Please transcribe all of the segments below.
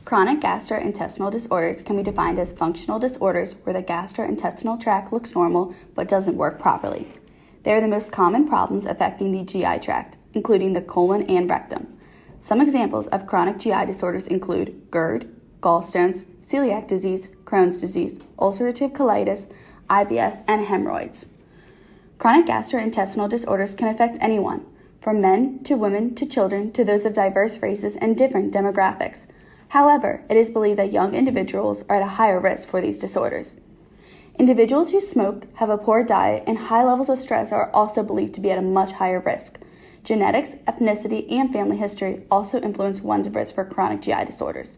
Chronic gastrointestinal disorders can be defined as functional disorders where the gastrointestinal tract looks normal but doesn't work properly. They are the most common problems affecting the GI tract, including the colon and rectum. Some examples of chronic GI disorders include GERD, gallstones, celiac disease, Crohn's disease, ulcerative colitis, IBS, and hemorrhoids. Chronic gastrointestinal disorders can affect anyone, from men to women to children to those of diverse races and different demographics. However, it is believed that young individuals are at a higher risk for these disorders. Individuals who smoke, have a poor diet, and high levels of stress are also believed to be at a much higher risk. Genetics, ethnicity, and family history also influence one's risk for chronic GI disorders.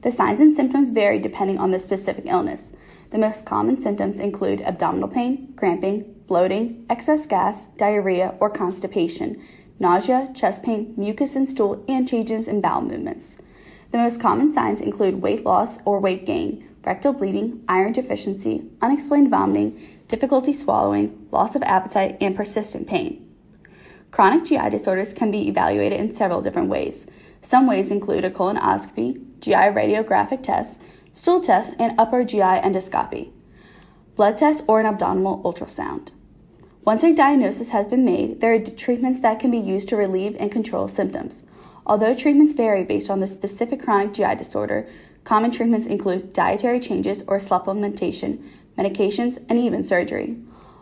The signs and symptoms vary depending on the specific illness. The most common symptoms include abdominal pain, cramping, bloating, excess gas, diarrhea, or constipation, nausea, chest pain, mucus in stool, and changes in bowel movements. The most common signs include weight loss or weight gain, rectal bleeding, iron deficiency, unexplained vomiting, difficulty swallowing, loss of appetite, and persistent pain. Chronic GI disorders can be evaluated in several different ways. Some ways include a colonoscopy, GI radiographic tests, stool tests, and upper GI endoscopy, blood tests, or an abdominal ultrasound. Once a diagnosis has been made, there are treatments that can be used to relieve and control symptoms. Although treatments vary based on the specific chronic GI disorder, common treatments include dietary changes or supplementation, medications, and even surgery.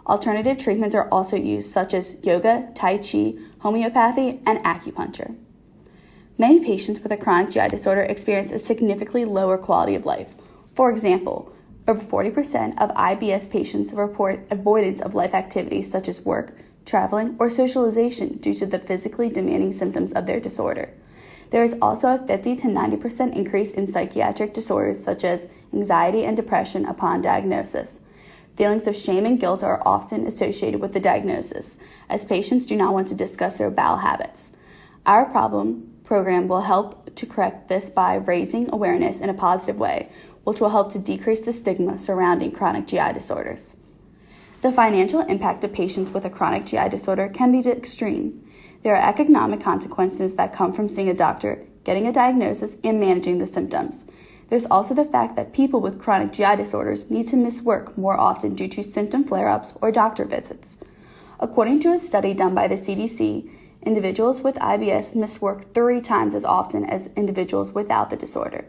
Alternative treatments are also used, such as yoga, tai chi, homeopathy, and acupuncture. Many patients with a chronic GI disorder experience a significantly lower quality of life. For example, over 40% of IBS patients report avoidance of life activities such as work, traveling, or socialization due to the physically demanding symptoms of their disorder. There is also a 50 to 90% increase in psychiatric disorders such as anxiety and depression upon diagnosis. Feelings of shame and guilt are often associated with the diagnosis, as patients do not want to discuss their bowel habits. Our program will help to correct this by raising awareness in a positive way, which will help to decrease the stigma surrounding chronic GI disorders. The financial impact of patients with a chronic GI disorder can be extreme. There are economic consequences that come from seeing a doctor, getting a diagnosis, and managing the symptoms. There's also the fact that people with chronic GI disorders need to miss work more often due to symptom flare-ups or doctor visits. According to a study done by the CDC, individuals with IBS miss work 3 times as often as individuals without the disorder.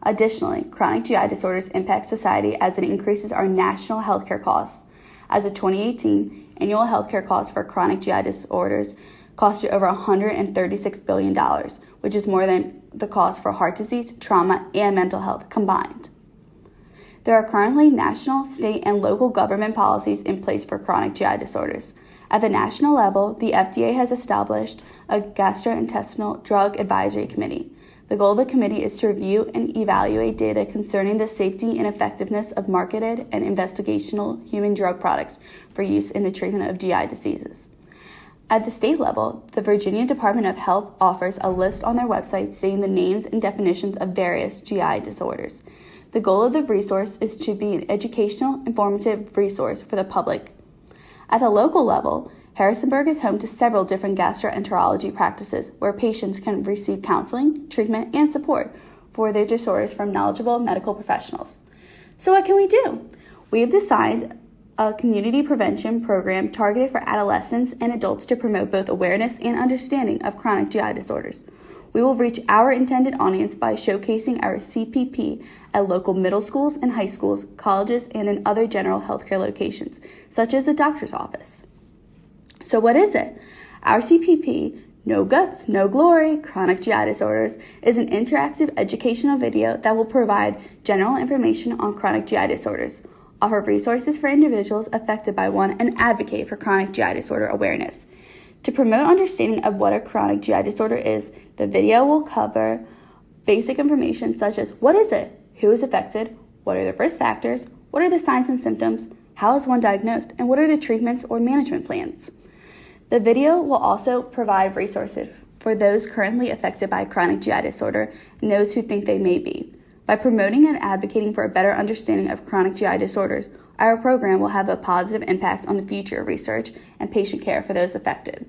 Additionally, chronic GI disorders impact society as it increases our national healthcare costs. As of 2018, annual healthcare costs for chronic GI disorders costed over $136 billion, which is more than the cost for heart disease, trauma, and mental health combined. There are currently national, state, and local government policies in place for chronic GI disorders. At the national level, the FDA has established a gastrointestinal drug advisory committee. The goal of the committee is to review and evaluate data concerning the safety and effectiveness of marketed and investigational human drug products for use in the treatment of GI diseases. At the state level, the Virginia Department of Health offers a list on their website stating the names and definitions of various GI disorders. The goal of the resource is to be an educational, informative resource for the public. At the local level, Harrisonburg is home to several different gastroenterology practices where patients can receive counseling, treatment, and support for their disorders from knowledgeable medical professionals. So what can we do? We have designed a community prevention program targeted for adolescents and adults to promote both awareness and understanding of chronic GI disorders. We will reach our intended audience by showcasing our CPP at local middle schools and high schools, colleges, and in other general healthcare locations, such as the doctor's office. So what is it? Our CPP, No Guts, No Glory, Chronic GI Disorders, is an interactive educational video that will provide general information on chronic GI disorders, offer resources for individuals affected by one, and advocate for chronic GI disorder awareness. To promote understanding of what a chronic GI disorder is, the video will cover basic information such as what is it, who is affected, what are the risk factors, what are the signs and symptoms, how is one diagnosed, and what are the treatments or management plans. The video will also provide resources for those currently affected by chronic GI disorder and those who think they may be. By promoting and advocating for a better understanding of chronic GI disorders, our program will have a positive impact on the future of research and patient care for those affected.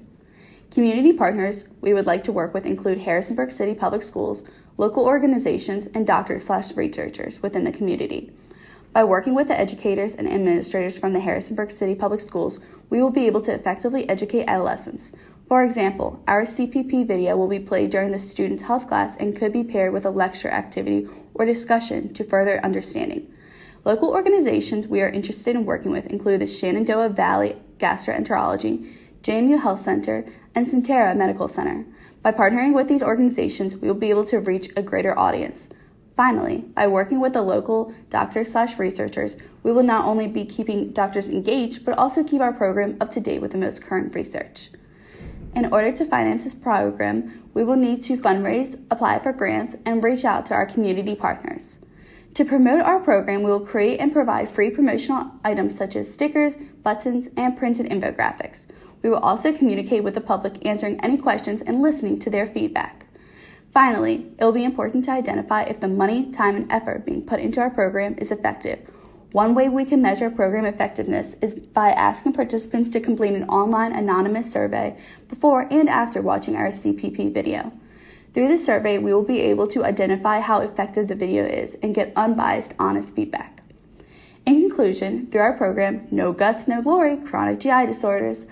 Community partners we would like to work with include Harrisonburg City Public Schools, local organizations, and doctors/researchers within the community. By working with the educators and administrators from the Harrisonburg City Public Schools, we will be able to effectively educate adolescents. For example, our CPP video will be played during the student's health class and could be paired with a lecture activity or discussion to further understanding. Local organizations we are interested in working with include the Shenandoah Valley Gastroenterology, JMU Health Center, and Sentara Medical Center. By partnering with these organizations, we will be able to reach a greater audience. Finally, by working with the local doctors/researchers, we will not only be keeping doctors engaged, but also keep our program up to date with the most current research. In order to finance this program, we will need to fundraise, apply for grants, and reach out to our community partners. To promote our program, we will create and provide free promotional items such as stickers, buttons, and printed infographics. We will also communicate with the public, answering any questions and listening to their feedback. Finally, it will be important to identify if the money, time, and effort being put into our program is effective. One way we can measure program effectiveness is by asking participants to complete an online anonymous survey before and after watching our CPP video. Through the survey, we will be able to identify how effective the video is and get unbiased, honest feedback. In conclusion, through our program, No Guts, No Glory, Chronic GI Disorders,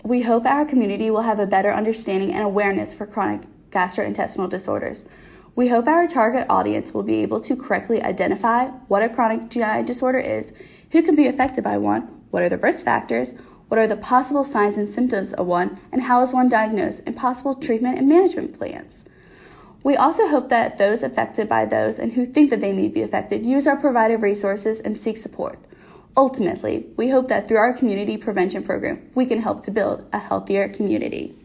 we hope our community will have a better understanding and awareness for chronic gastrointestinal disorders. We hope our target audience will be able to correctly identify what a chronic GI disorder is, who can be affected by one, what are the risk factors, what are the possible signs and symptoms of one, and how is one diagnosed, and possible treatment and management plans. We also hope that those affected by those and who think that they may be affected use our provided resources and seek support. Ultimately, we hope that through our community prevention program, we can help to build a healthier community.